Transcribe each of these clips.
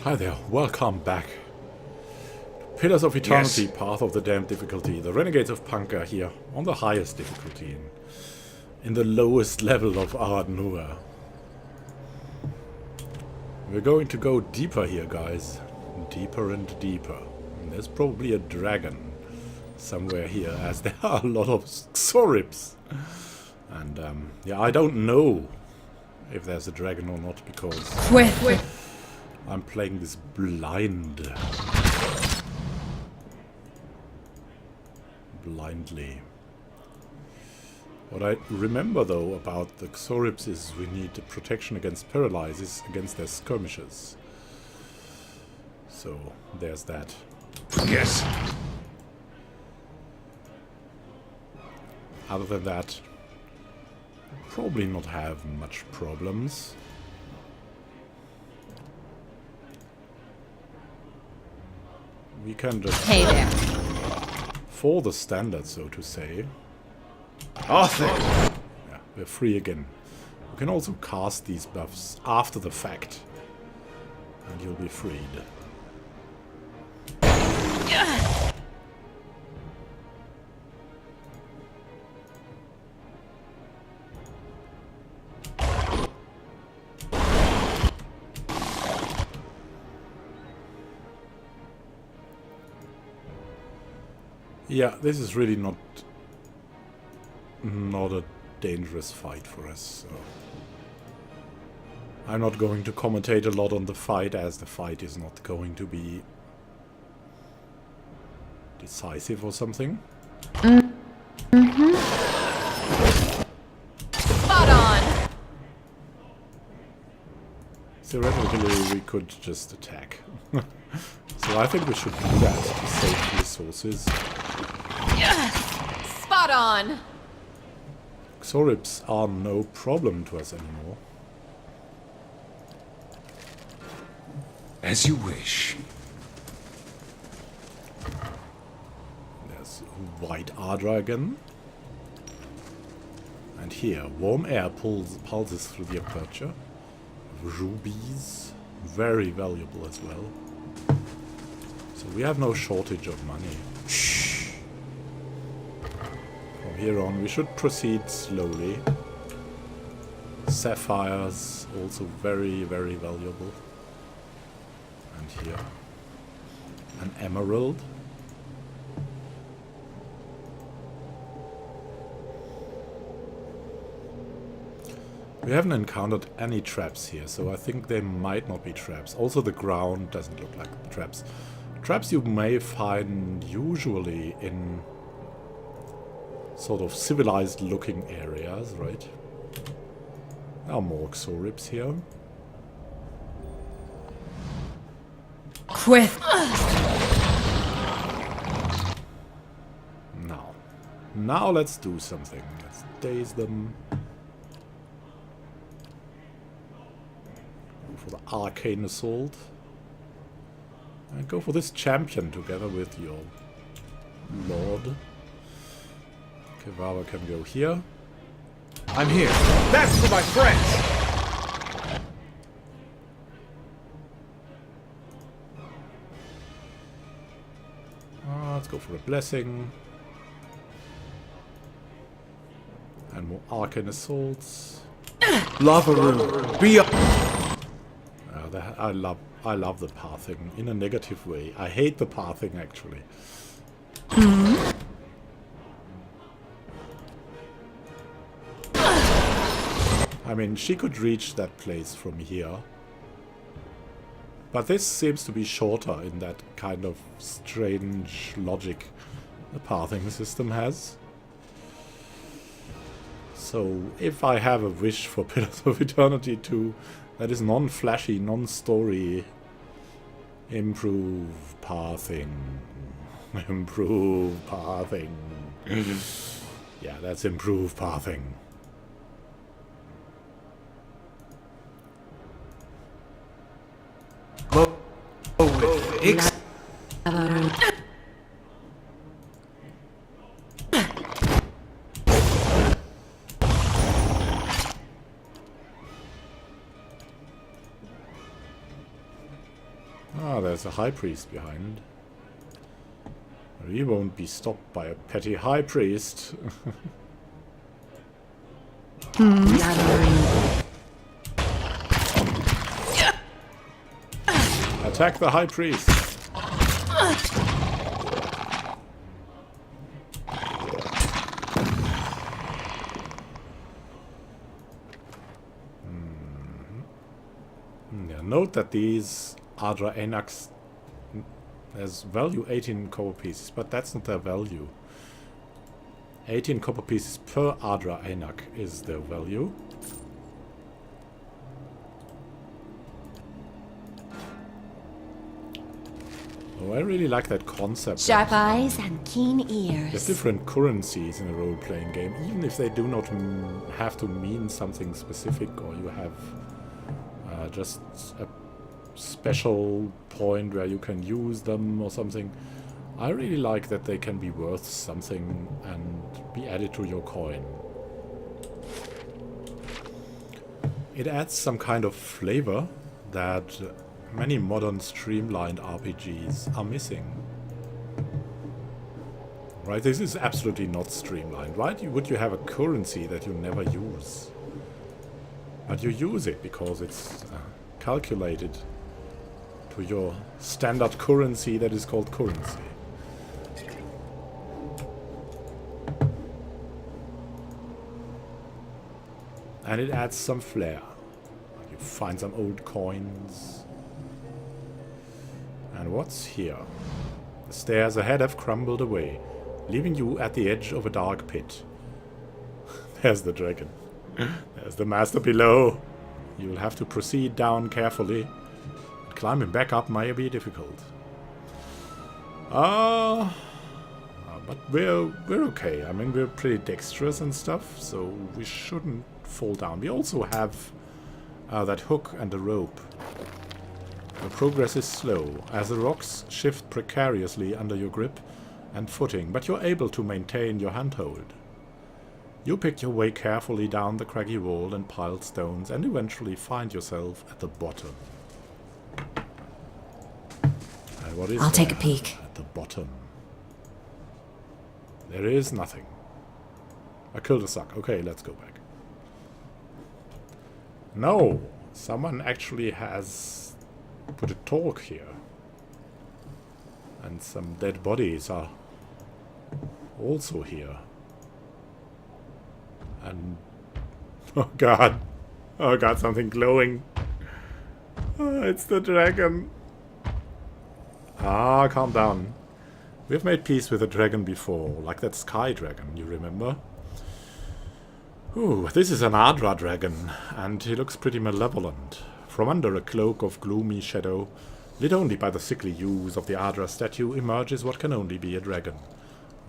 Hi there, welcome back. Pillars of Eternity, Yes. Path of the Damned difficulty. The Renegades of Punk are here on the highest difficulty in the lowest level of Ardnur. We're going to go deeper here, guys. Deeper and deeper. And there's probably a dragon somewhere here, as there are a lot of Xorips. And yeah, I don't know if there's a dragon or not, because I'm playing this blindly. What I remember, though, about the Xorips is we need the protection against paralysis against their skirmishes. So, there's that. Yes. Other than that, probably not have much problems. We can just... Hey there. For the standard, so to say. Arthur! Yeah, we're free again. You can also cast these buffs after the fact. And you'll be freed. Yeah, this is really not a dangerous fight for us, so I'm not going to commentate a lot on the fight, as the fight is not going to be decisive or something. Spot on. Theoretically, we could just attack. So I think we should do that to save resources. Spot on. Xorips are no problem to us anymore. As you wish. There's white Adra again. And here, warm air pulses through the aperture. Rubies, very valuable as well. So we have no shortage of money. Shh. From here on, we should proceed slowly. Sapphires, also very, very valuable. And here, an emerald. We haven't encountered any traps here, so I think they might not be traps. Also, the ground doesn't look like traps. Traps you may find usually in sort of civilized looking areas, right? There are more Xorips here. Quick. Now let's do something. Let's daze them. Go for the arcane assault. And go for this champion together with your lord. Kevava can go here. I'm here. That's for my friends! Let's go for a blessing. And more arcane assaults. Lavaru, be up! I love the pathing in a negative way. I hate the pathing, actually. I mean, she could reach that place from here. But this seems to be shorter in that kind of strange logic the pathing system has. So, if I have a wish for Pillars of Eternity 2 that is non-flashy, non-story, improve pathing. Improve pathing. Yeah, that's improve pathing. Ah, there's a high priest behind. We won't be stopped by a petty high priest. Attack the high priest. Yeah, note that these Adra Anax has value 18 copper pieces, but that's not their value. 18 copper pieces per Adra Anak is their value. Oh, I really like that concept. Sharp eyes and keen ears. There's different currencies in a role-playing game, even if they do not have to mean something specific, or you have just a special point where you can use them or something. I really like that they can be worth something and be added to your coin. It adds some kind of flavor that many modern streamlined RPGs are missing. Right, this is absolutely not streamlined, right? Would you have a currency that you never use? But you use it because it's calculated to your standard currency that is called currency. And it adds some flair. You find some old coins. And what's here? The stairs ahead have crumbled away, leaving you at the edge of a dark pit. There's the dragon. There's the master below. You'll have to proceed down carefully. Climbing back up might be difficult. But we're okay. I mean, we're pretty dexterous and stuff, so we shouldn't fall down. We also have that hook and the rope. The progress is slow, as the rocks shift precariously under your grip and footing, but you're able to maintain your handhold. You pick your way carefully down the craggy wall and piled stones, and eventually find yourself at the bottom. And what is I'll take a there peek. at the bottom? There is nothing. I killed a suck. Okay, let's go back. No! Someone actually has put a torque here. And some dead bodies are also here. And... oh god. Oh god, something glowing. Oh, it's the dragon. Ah, calm down. We've made peace with a dragon before, like that sky dragon, you remember? Ooh, this is an Adra dragon, and he looks pretty malevolent. From under a cloak of gloomy shadow, lit only by the sickly hues of the Adra statue, emerges what can only be a dragon.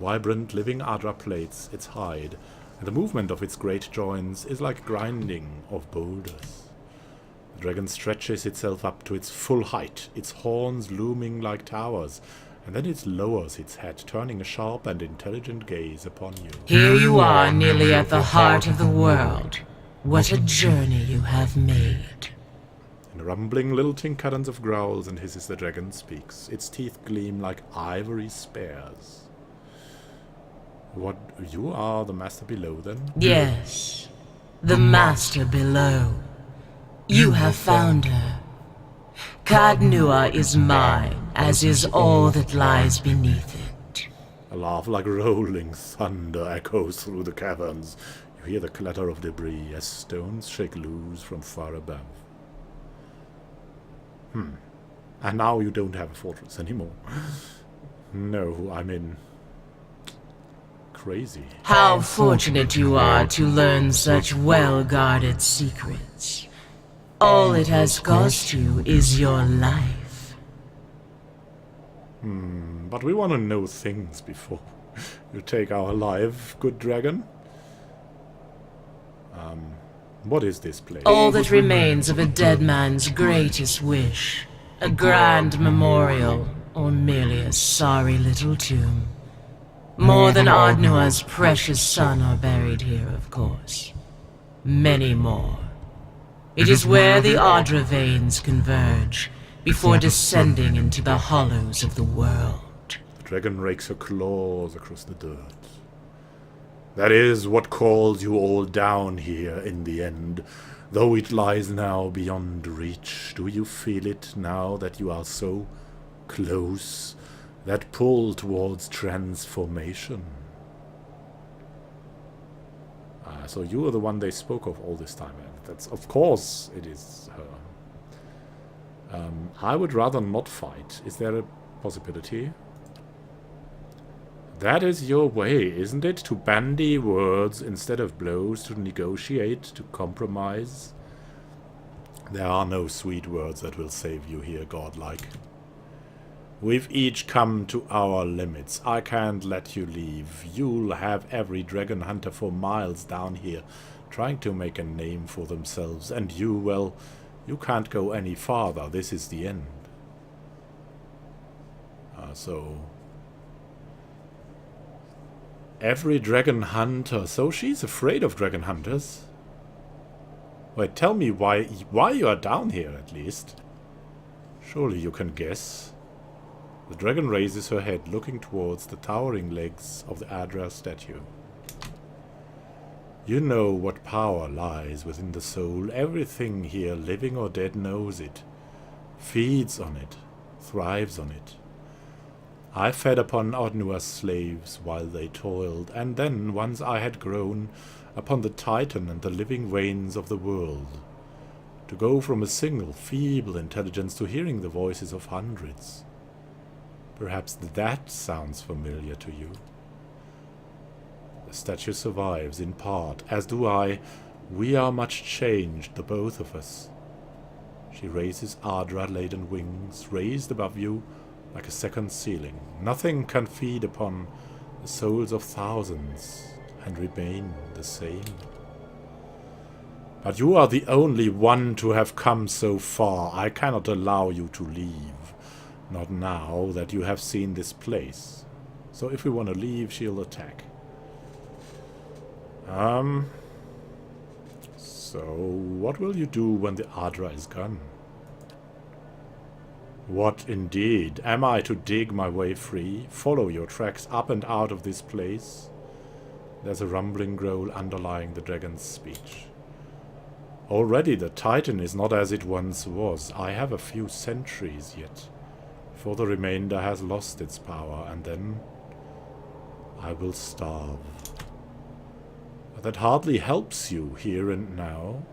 Vibrant, living Adra plates its hide, and the movement of its great joints is like grinding of boulders. The dragon stretches itself up to its full height, its horns looming like towers, and then it lowers its head, turning a sharp and intelligent gaze upon you. Here you are, nearly at the heart of the world. What a journey you have made. In rumbling, lilting cadence of growls and hisses the dragon speaks. Its teeth gleam like ivory spears. What, you are the master below, then? Yes, the master below. You have found her. Kadnua is mine, as is all that lies beneath it. A laugh like rolling thunder echoes through the caverns. You hear the clatter of debris as stones shake loose from far above. And now you don't have a fortress anymore. No, I mean... crazy. How fortunate you are to learn such well-guarded secrets. All it has cost you is your life. But we want to know things before you take our life, good dragon. What is this place? All that remains of a dead man's greatest wish. A grand memorial, or merely a sorry little tomb. More than Ardnua's precious son are buried here, of course. Many more. It is where the Adra veins converge, before descending into the hollows of the world. The dragon rakes her claws across the dirt. That is what calls you all down here in the end, though it lies now beyond reach. Do you feel it now that you are so close? That pull towards transformation? So you are the one they spoke of all this time. That's, of course, it is her. I would rather not fight. Is there a possibility? That is your way, isn't it? To bandy words instead of blows, to negotiate, to compromise. There are no sweet words that will save you here, godlike. We've each come to our limits. I can't let you leave. You'll have every dragon hunter for miles down here trying to make a name for themselves. And you, well, you can't go any farther. This is the end. Every dragon hunter. So she's afraid of dragon hunters. Wait, tell me why you are down here, at least. Surely you can guess. The dragon raises her head, looking towards the towering legs of the Adra statue. You know what power lies within the soul. Everything here, living or dead, knows it, feeds on it, thrives on it. I fed upon Odnua's slaves while they toiled, and then, once I had grown, upon the Titan and the living veins of the world. To go from a single, feeble intelligence to hearing the voices of hundreds. Perhaps that sounds familiar to you. The statue survives, in part, as do I. We are much changed, the both of us. She raises Adra-laden wings, raised above you like a second ceiling. Nothing can feed upon the souls of thousands and remain the same. But you are the only one to have come so far. I cannot allow you to leave. Not now that you have seen this place. So if we want to leave, she'll attack. So what will you do when the Adra is gone? What indeed? Am I to dig my way free? Follow your tracks up and out of this place? There's a rumbling growl underlying the dragon's speech. Already the Titan is not as it once was. I have a few centuries yet. For the remainder has lost its power, and then I will starve. But that hardly helps you here and now.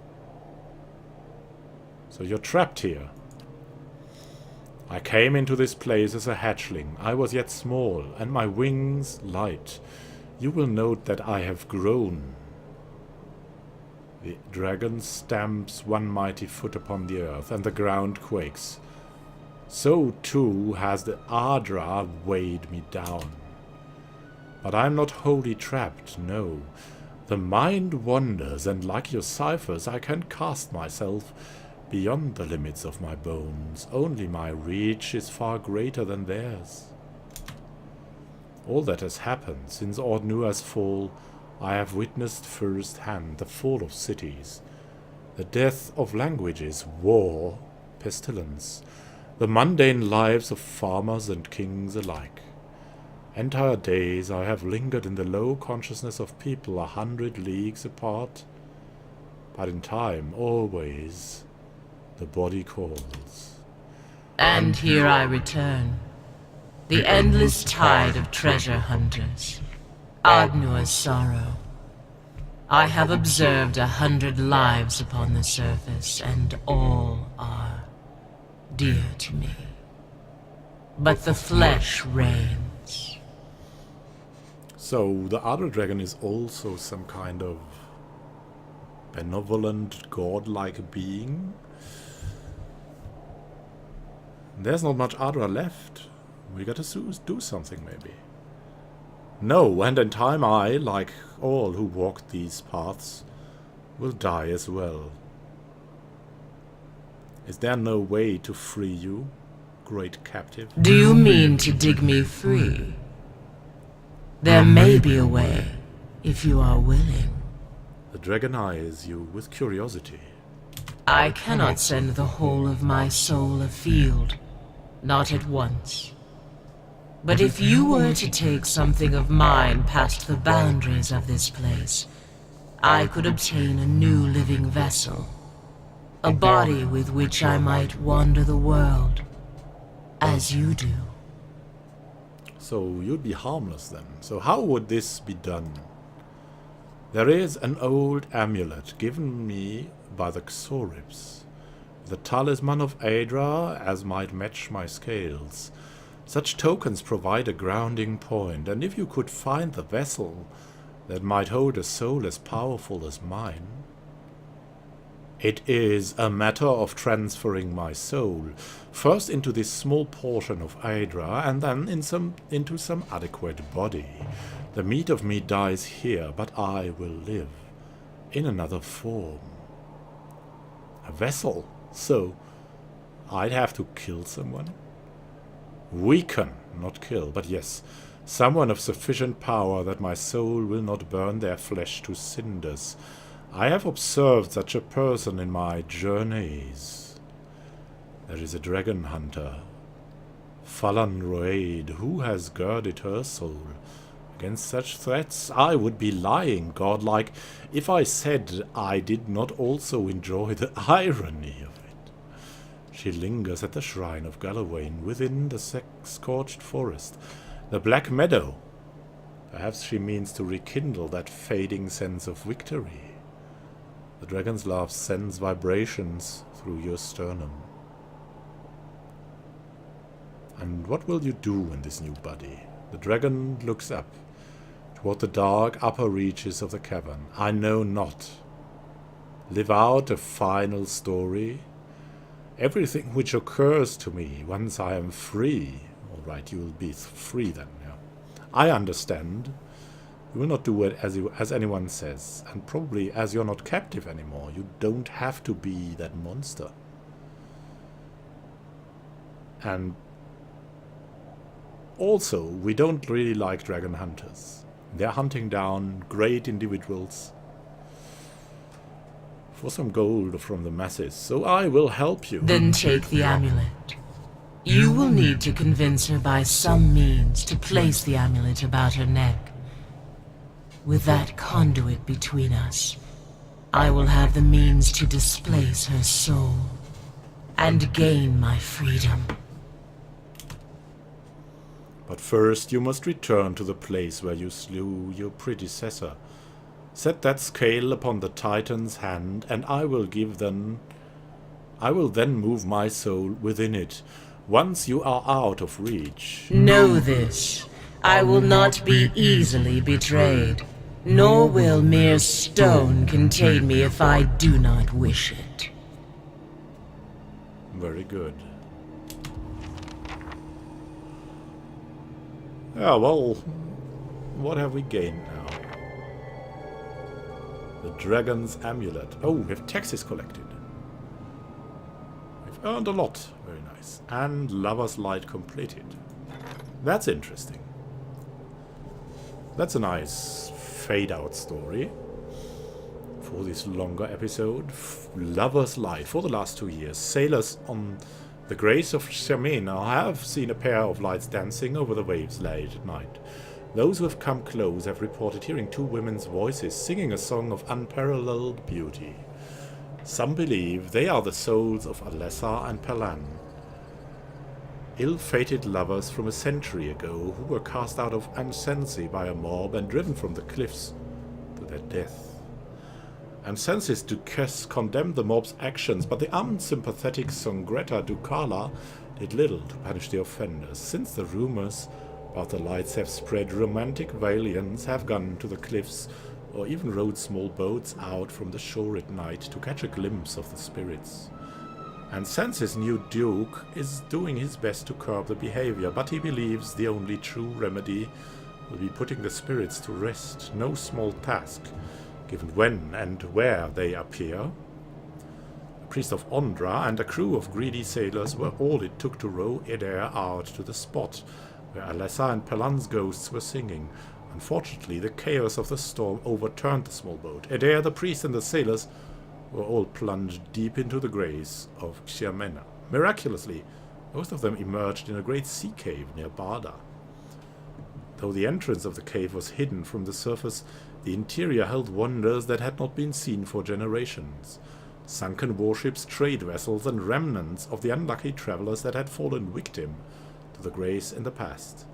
So you're trapped here. I came into this place as a hatchling. I was yet small, and my wings light. You will note that I have grown. The dragon stamps one mighty foot upon the earth, and the ground quakes. So too has the Adra weighed me down. But I'm not wholly trapped, no. The mind wanders, and like your ciphers, I can cast myself beyond the limits of my bones. Only my reach is far greater than theirs. All that has happened since Ordnua's fall, I have witnessed firsthand: the fall of cities, the death of languages, war, pestilence, the mundane lives of farmers and kings alike. Entire days I have lingered in the low consciousness of people 100 leagues apart, but in time, always, the body calls. And here I return, the endless tide of treasure hunters, Adnua's sorrow. I have observed 100 lives upon the surface, and all are dear to me. But the flesh reigns. So the other dragon is also some kind of benevolent, godlike being. There's not much Adra left. We gotta do something, maybe. No, and in time I, like all who walked these paths, will die as well. Is there no way to free you, great captive? Do you mean to dig me free? There may be a way, if you are willing. The dragon eyes you with curiosity. I cannot send the whole of my soul afield, not at once. But if you were to take something of mine past the boundaries of this place, I could obtain a new living vessel, a body with which I might wander the world, as you do. So you'd be harmless then. So how would this be done? There is an old amulet given me by the Xoribs, the talisman of Adra, as might match my scales. Such tokens provide a grounding point, and if you could find the vessel that might hold a soul as powerful as mine. It is a matter of transferring my soul, first into this small portion of Adra, and then into some adequate body. The meat of me dies here, but I will live in another form. A vessel, so I'd have to kill someone? Weaken, not kill, but yes, someone of sufficient power that my soul will not burn their flesh to cinders. I have observed such a person in my journeys. There is a dragon hunter, Falan Roed, who has girded her soul. Against such threats I would be lying, godlike, if I said I did not also enjoy the irony of it. She lingers at the shrine of Galawain within the scorched forest, the Black Meadow. Perhaps she means to rekindle that fading sense of victory. The dragon's love sends vibrations through your sternum. And what will you do in this new body? The dragon looks up toward the dark upper reaches of the cavern. I know not. Live out a final story? Everything which occurs to me once I am free. All right, you will be free then. Yeah. I understand. You will not do it as anyone says, and probably as you're not captive anymore, you don't have to be that monster. And also, we don't really like dragon hunters. They're hunting down great individuals for some gold from the masses, so I will help you. Then take the amulet. You will need to convince her by some means to place the amulet about her neck. With that conduit between us, I will have the means to displace her soul and gain my freedom. But first you must return to the place where you slew your predecessor. Set that scale upon the Titan's hand, and I will then move my soul within it, once you are out of reach. Know this, I will not be easily betrayed, nor will mere stone contain me if I do not wish it. Very good. Yeah, well, what have we gained now? The Dragon's Amulet. Oh, we have taxes collected. We've earned a lot. Very nice. And Lover's Light completed. That's interesting. That's a nice fade-out story for this longer episode. Lover's Light. For the last 2 years, sailors on the Grace of Shamena have seen a pair of lights dancing over the waves late at night. Those who have come close have reported hearing 2 women's voices singing a song of unparalleled beauty. Some believe they are the souls of Alessa and Palan, ill-fated lovers from a century ago who were cast out of Ansensi by a mob and driven from the cliffs to their death. Ansensis Duquesne condemned the mob's actions, but the unsympathetic Songreta Ducala did little to punish the offenders. Since the rumors about the lights have spread, romantic valiants have gone to the cliffs or even rowed small boats out from the shore at night to catch a glimpse of the spirits. Ansensis' new duke is doing his best to curb the behavior, but he believes the only true remedy will be putting the spirits to rest. No small task, given when and where they appear. The priest of Ondra and a crew of greedy sailors were all it took to row Adair out to the spot where Alessa and Palan's ghosts were singing. Unfortunately, the chaos of the storm overturned the small boat. Adair, the priest, and the sailors were all plunged deep into the grace of Xiamena. Miraculously, most of them emerged in a great sea cave near Bada. Though the entrance of the cave was hidden from the surface, the interior held wonders that had not been seen for generations. Sunken warships, trade vessels, and remnants of the unlucky travelers that had fallen victim to the grace in the past.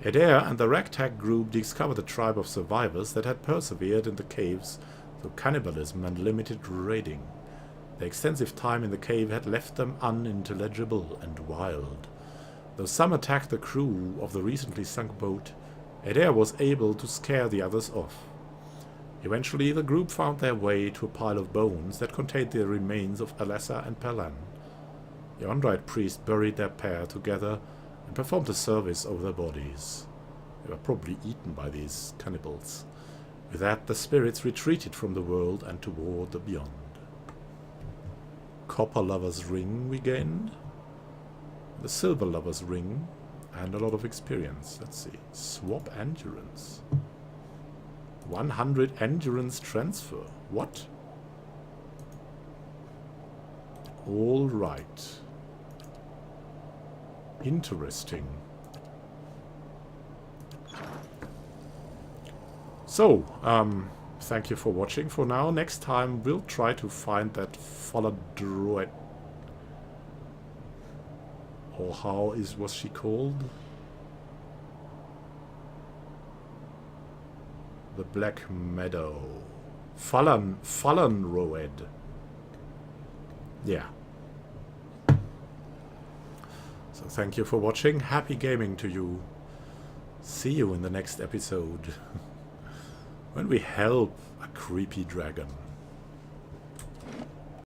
Adra and the ragtag group discovered a tribe of survivors that had persevered in the caves through cannibalism and limited raiding. The extensive time in the cave had left them unintelligible and wild. Though some attacked the crew of the recently sunk boat, Adra was able to scare the others off. Eventually, the group found their way to a pile of bones that contained the remains of Alessa and Perlan. The Ondrite priest buried their pair together and performed a service over their bodies. They were probably eaten by these cannibals. With that, the spirits retreated from the world and toward the beyond. Copper Lover's Ring we gained. The Silver Lover's Ring. And a lot of experience. Let's see. Swap Endurance. 100 Endurance transfer. What? All right. Interesting. So, thank you for watching for now. Next time we'll try to find that fallen droid. Or how was she called? The Black Meadow. Fallen Roed. Yeah. So thank you for watching. Happy gaming to you. See you in the next episode. When we help a creepy dragon.